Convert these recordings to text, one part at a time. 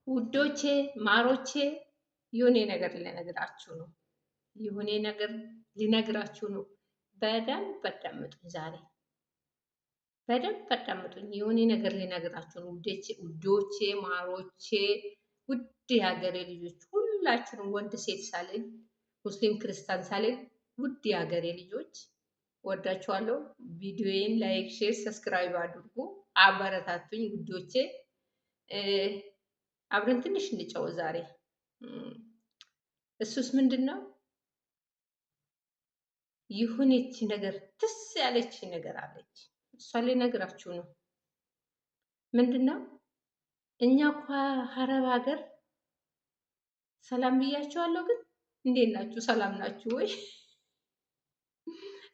ውዶቼ ማሮቼ የሆነ ነገር ልነግራችሁ ነው። የሆነ ነገር ልነግራችሁ ነው። በደንብ አዳምጡኝ። ዛሬ በደንብ አዳምጡኝ። የሆነ ነገር ልነግራችሁ ነው። ውዶቼ ማሮቼ፣ ውድ የሀገሬ ልጆች ሁላችሁንም ወንድ ሴት ሳልል፣ ሙስሊም ክርስቲያን ሳልል፣ ውድ የሀገሬ ልጆች ወዳችኋለሁ። ቪዲዮዬን ላይክ፣ ሼር፣ ሰብስክራይብ አድርጉ። አበረታቱኝ ውዶቼ። አብረን ትንሽ እንጫወት ዛሬ። እሱስ ምንድን ነው? የሆነች ነገር ትስ ያለች ነገር አለች። እሷ ልነግራችሁ ነው። ምንድን ነው? እኛ እኮ ሀረብ ሀገር ሰላም ብያችኋለሁ። ግን እንዴት ናችሁ? ሰላም ናችሁ ወይ?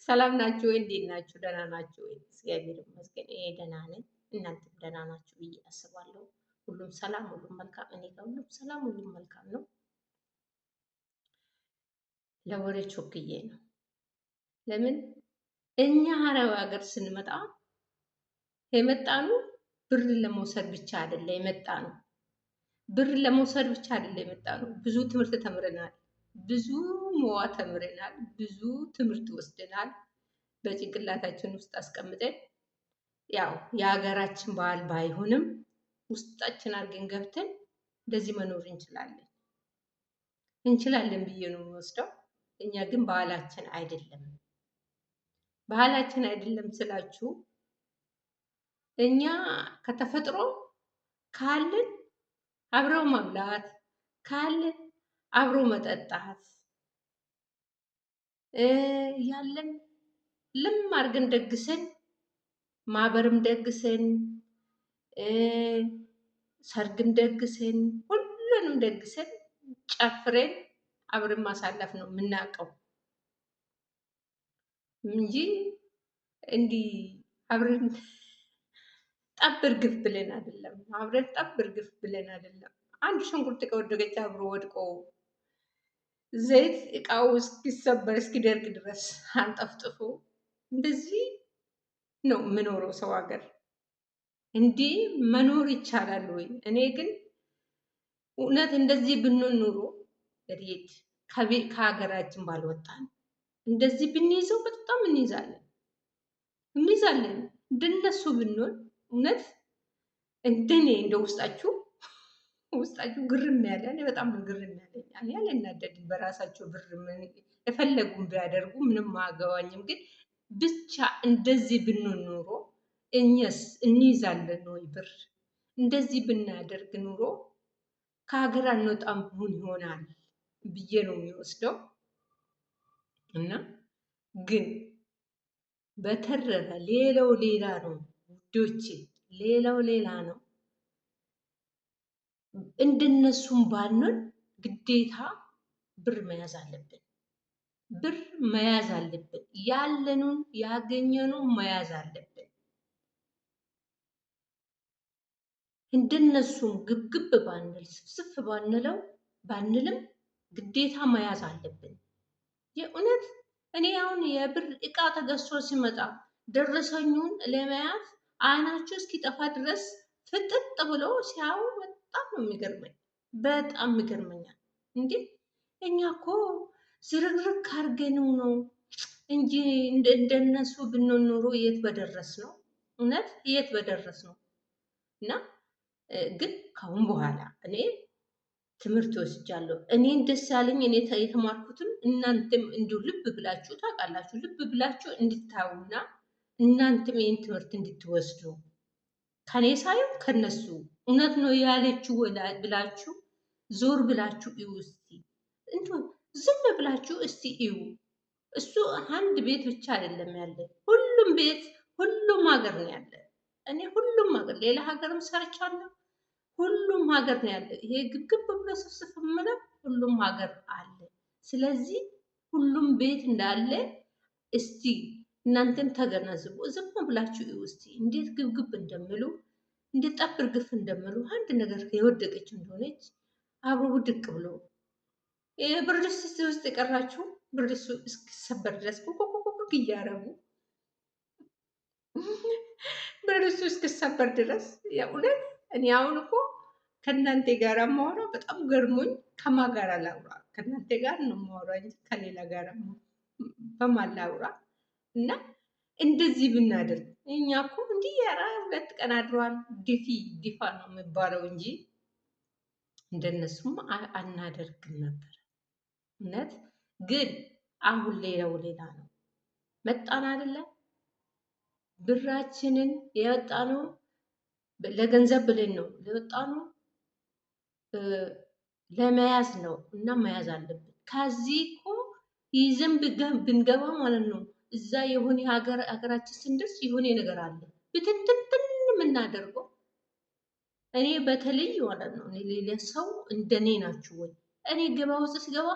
ሰላም ናችሁ ወይ? እንዴት ናችሁ? ደህና ናችሁ ወይ? እግዚአብሔር ይመስገን እኔ ደህና ነኝ። እናንተም ደህና ናችሁ ብዬ አስባለሁ። ሁሉም ሰላም፣ ሁሉም መልካም። እኔ ጋር ሁሉም ሰላም፣ ሁሉም መልካም ነው። ለወሬ ቾክዬ ነው። ለምን እኛ አረብ ሀገር ስንመጣ የመጣነው ብር ለመውሰድ ብቻ አይደለ የመጣነው። ብር ለመውሰድ ብቻ አይደለ የመጣነው። ብዙ ትምህርት ተምረናል። ብዙ መዋ ተምረናል። ብዙ ትምህርት ወስደናል። በጭንቅላታችን ውስጥ አስቀምጠን ያው የሀገራችን ባህል ባይሆንም ውስጣችን አድርገን ገብተን እንደዚህ መኖር እንችላለን ብዬ ነው የሚወስደው። እኛ ግን ባህላችን አይደለም። ባህላችን አይደለም ስላችሁ እኛ ከተፈጥሮ ካለን አብረው መብላት፣ ካለን አብሮ መጠጣት ያለን ልም አድርገን ደግሰን ማህበርም ደግሰን ሰርግም ደግሰን ሁሉንም ደግሰን ጨፍረን አብረን ማሳለፍ ነው የምናውቀው እንጂ እንዲህ አብረን ጠብ እርግፍ ብለን አይደለም። አብረን ጠብ እርግፍ ብለን አይደለም። አንድ ሽንኩርት ከወደቀች አብሮ ወድቆ ዘይት እቃው እስኪሰበር እስኪደርቅ ድረስ አንጠፍጥፎ እንደዚህ ነው የምኖረው ሰው ሀገር። እንዲህ መኖር ይቻላል ወይ? እኔ ግን እውነት እንደዚህ ብንሆን ኑሮ ሬት ከሀገራችን ባልወጣን። እንደዚህ ብንይዘው በጣም እንይዛለን። እንደነሱ ብንሆን እውነት እንደኔ እንደ ውስጣችሁ ግርም ያለ እኔ በጣም ግርም ያለኝ ያለ እናደድን በራሳቸው ብር የፈለጉን ቢያደርጉ ምንም አያገባኝም። ግን ብቻ እንደዚህ ብንሆን ኑሮ እኛስ እንይዛለን ወይ ብር? እንደዚህ ብናደርግ ኑሮ ከሀገር አንወጣም ይሆናል ብዬ ነው የሚወስደው። እና ግን በተረፈ ሌላው ሌላ ነው ውዶቼ፣ ሌላው ሌላ ነው። እንደነሱም ባንሆን ግዴታ ብር መያዝ አለብን። ብር መያዝ አለብን። ያለኑን ያገኘኑን መያዝ አለብን። እንደነሱም ግብግብ ባንል ስፍስፍ ባንልም ግዴታ መያዝ አለብን። የእውነት እኔ አሁን የብር እቃ ተገዝቶ ሲመጣ ደረሰኙን ለመያዝ አይናቸው እስኪጠፋ ድረስ ፍጥጥ ብሎ ሲያዩ በጣም ነው የሚገርመኝ። በጣም ይገርመኛል። እንዴ እኛ እኮ ዝርግርግ አድርገነው ነው እንጂ እንደነሱ ብንሆን ኖሮ የት በደረስ ነው። እውነት የት በደረስ ነው። እና ግን ካሁን በኋላ እኔ ትምህርት ወስጃለሁ። እኔን ደስ ያለኝ እኔ የተማርኩትም እናንተም እንዲሁ ልብ ብላችሁ ታውቃላችሁ፣ ልብ ብላችሁ እንድታዩና እናንተም ይህን ትምህርት እንድትወስዱ ከኔ ሳይሆን ከነሱ እውነት ነው ያለችው ብላችሁ ዞር ብላችሁ እዩ። እስቲ እንዲሁ ዝም ብላችሁ እስቲ እዩ። እሱ አንድ ቤት ብቻ አይደለም ያለ፣ ሁሉም ቤት ሁሉም ሀገር ነው ያለ። እኔ ሁሉም ሀገር ሌላ ሀገርም ሰርቻለሁ። ሁሉም ሀገር ነው ያለ። ይሄ ግብግብ ብሎ ስፍስፍ የምለው ሁሉም ሀገር አለ። ስለዚህ ሁሉም ቤት እንዳለ እስቲ እናንተም ተገናዝቡ። ዝም ብላችሁ እዩ እስቲ እንዴት ግብግብ እንደምሉ እንዴት ጠብ እርግፍ እንደምሉ። አንድ ነገር የወደቀች እንደሆነች አብሮ ውድቅ ብሎ ብርድ ልብስ ውስጥ የቀራችሁ ብርድ ልብሱ እስኪሰበር ድረስ ኮኮኮኮ እያረጉ ብርድ ልብሱ እስኪሰበር ድረስ የእውነት እኔ አሁን እኮ ከእናንተ ጋር ማወራው በጣም ገርሞኝ ከማን ጋር ላውራ? ከእናንተ ጋር ነው ማወራ እንጂ ከሌላ ጋር በማን ላውራ? እና እንደዚህ ብናደርግ እኛ እኮ እንዲህ ኧረ 2 ቀን አድሯል ዲፋ ነው የሚባለው እንጂ እንደነሱም አናደርግም ነበር። እውነት ግን አሁን ሌላው ሌላ ነው። መጣን አይደለ? ብራችንን ያወጣነው ለገንዘብ ብለን ነው የወጣነው፣ ለመያዝ ነው እና መያዝ አለብን። ከዚህ እኮ ይዘን ብንገባ ማለት ነው እዛ የሆነ ሀገራችን ስንደርስ የሆነ ነገር አለ ብትንትንትን የምናደርገው። እኔ በተለይ ማለት ነው እኔ ሌላ ሰው እንደኔ ናችሁ ወይ? እኔ ገባ ውስጥ ስገባ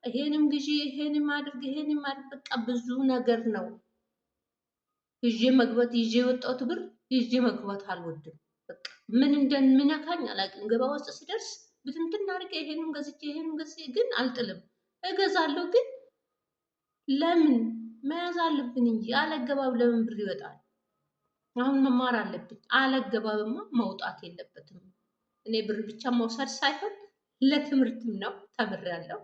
ይሄንም ግዢ፣ ይሄንም አድርግ፣ ይሄንም አድርግ፣ በቃ ብዙ ነገር ነው ይዤ መግባት። ይዤ የወጣሁት ብር ይዤ መግባት አልወድም። በቃ ምን እንደምነካኝ አላውቅም። ገባ ውስጥ ሲደርስ ብትንትን አድርጌ ይሄንን ገዝቼ ይሄንን ገዝቼ ግን አልጥልም። እገዛለሁ ግን ለምን መያዝ አለብን እንጂ አለገባብ ለምን ብር ይወጣል? አሁን መማር አለብን። አለገባብማ መውጣት የለበትም። እኔ ብር ብቻ መውሰድ ሳይሆን ለትምህርትም ነው ተምሬያለሁ።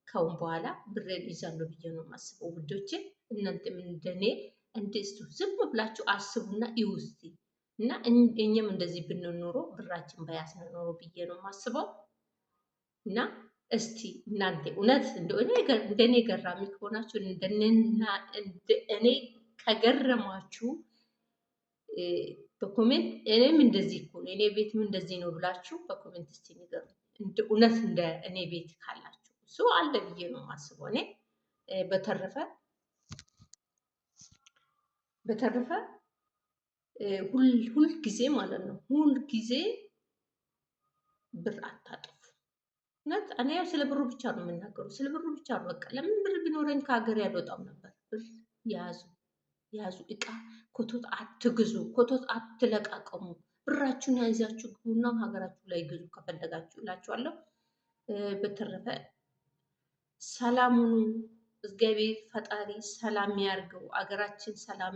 ከአሁን በኋላ ብሬን ይዛለሁ ብዬ ነው የማስበው ውዶቼ። እናንተም እንደኔ እንደሱ ዝም ብላችሁ አስቡና ይውስቲ እና እኛም እንደዚህ ብንኖሮ ብራችን በያዝን ኖሮ ብዬ ነው የማስበው። እና እስቲ እናንተ እውነት እንደኔ ገራሚ ከሆናችሁ እኔ ከገረማችሁ በኮሜንት እኔም እንደዚህ እኮ ነው እኔ ቤትም እንደዚህ ነው ብላችሁ በኮሜንት እስቲ ንገሩ። እውነት እንደ እኔ ቤት ካላችሁ እሱ አለ ብዬ ነው የማስበው። እኔ በተረፈ ሁል ጊዜ ማለት ነው ሁል ጊዜ ብር አታጥፉ። እውነት እኔ ስለ ብሩ ብቻ ነው የምናገረው፣ ስለ ብሩ ብቻ ነው። በቃ ለምን ብር ቢኖረኝ ከሀገር ያልወጣም ነበር። ብር ያዙ እቃ ኮቶት አትግዙ፣ ኮቶት አትለቃቀሙ። ብራችሁን ያይዛችሁ ግቡና ሀገራችሁ ላይ ግዙ ከፈለጋችሁ እላችኋለሁ። በተረፈ ሰላሙኑ እግዚአብሔር ፈጣሪ ሰላም ያርገው። አገራችን ሰላም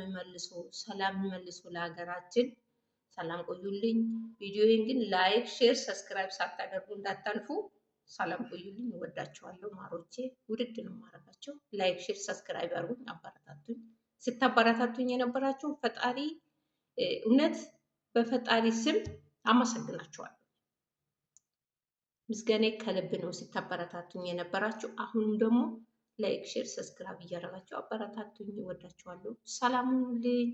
መልሶ ለሀገራችን ሰላም ቆዩልኝ። ቪዲዮዬን ግን ላይክ፣ ሼር፣ ሰብስክራይብ ሳታደርጉ እንዳታልፉ። ሰላም ቆዩልኝ። እወዳችኋለሁ ማሮቼ፣ ውድድ ነው ማረጋቸው። ላይክ፣ ሼር፣ ሰብስክራይብ አድርጉኝ፣ አበረታቱኝ። ስታበረታቱኝ የነበራችሁ ፈጣሪ እውነት በፈጣሪ ስም አመሰግናችኋለሁ። ምስጋና ከልብ ነው። ስታበረታቱኝ የነበራችሁ አሁንም ደግሞ ላይክ፣ ሼር፣ ሰብስክራይብ እያደረጋችሁ አበረታቱኝ። እወዳችኋለሁ። ሰላም ሁኑልኝ።